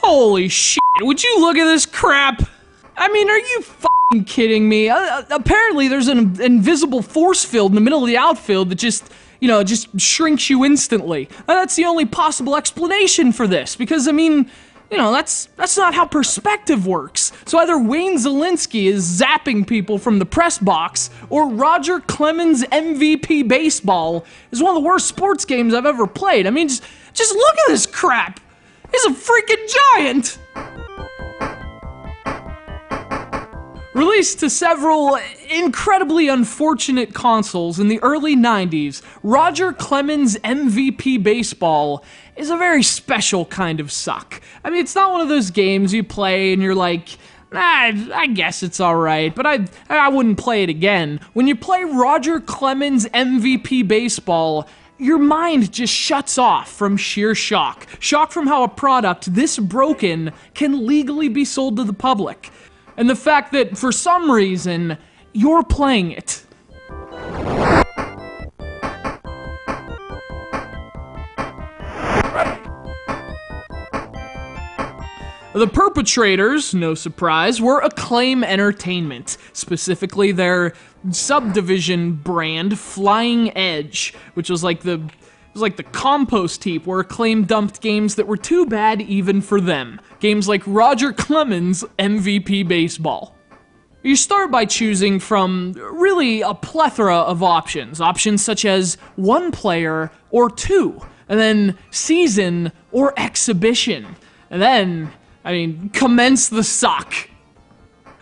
Holy shit, would you look at this crap? I mean, are you f***ing kidding me? Apparently there's an invisible force field in the middle of the outfield that just shrinks you instantly. That's the only possible explanation for this, because, I mean, that's not how perspective works. So either Wayne Szalinski is zapping people from the press box, or Roger Clemens MVP Baseball is one of the worst sports games I've ever played. I mean, just look at this crap. He's a freaking giant. Released to several incredibly unfortunate consoles in the early 90s, Roger Clemens MVP Baseball is a very special kind of suck. I mean, it's not one of those games you play and you're like, I guess it's alright, but I wouldn't play it again. When you play Roger Clemens MVP Baseball, your mind just shuts off from sheer shock. Shock from how a product this broken can legally be sold to the public. And the fact that, for some reason, you're playing it. The perpetrators, no surprise, were Acclaim Entertainment, specifically their subdivision brand, Flying Edge, which was like the compost heap where Acclaim dumped games that were too bad even for them. Games like Roger Clemens MVP Baseball. You start by choosing from really a plethora of options. Options such as 1 player or 2, and then season or exhibition. And then, I mean, commence the suck.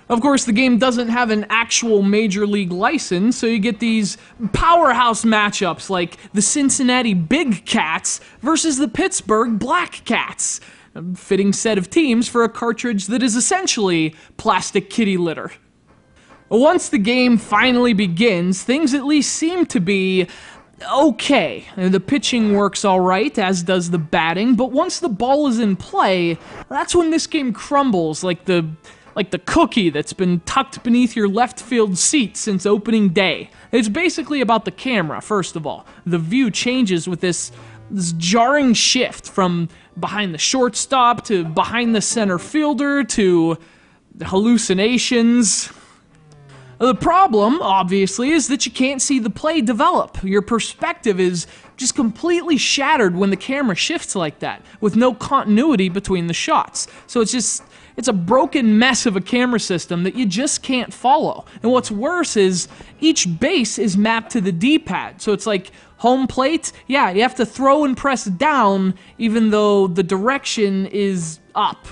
Of course, the game doesn't have an actual Major League license, so you get these powerhouse matchups like the Cincinnati Big Cats versus the Pittsburgh Black Cats. A fitting set of teams for a cartridge that is essentially plastic kitty litter. Once the game finally begins, things at least seem to be okay. The pitching works alright, as does the batting, but once the ball is in play, that's when this game crumbles like the cookie that's been tucked beneath your left field seat since opening day. It's basically about the camera, first of all. The view changes with this jarring shift from behind the shortstop to behind the center fielder to hallucinations. The problem, obviously, is that you can't see the play develop. Your perspective is just completely shattered when the camera shifts like that, with no continuity between the shots. So it's a broken mess of a camera system that you just can't follow. And what's worse is each base is mapped to the D-pad. So it's like home plate, yeah, you have to throw and press down even though the direction is up.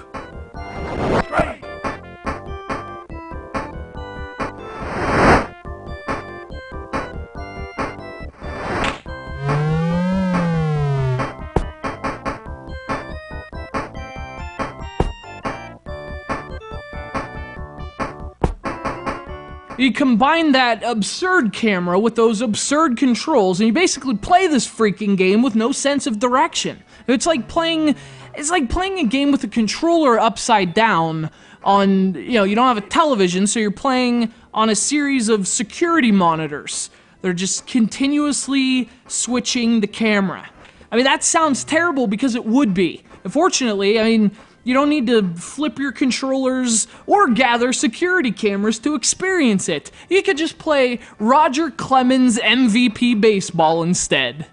You combine that absurd camera with those absurd controls, and you basically play this freaking game with no sense of direction. It's like playing a game with a controller upside down on, you don't have a television, so you're playing on a series of security monitors. They're just continuously switching the camera. I mean, that sounds terrible because it would be. Fortunately, I mean, you don't need to flip your controllers or gather security cameras to experience it. You could just play Roger Clemens MVP Baseball instead.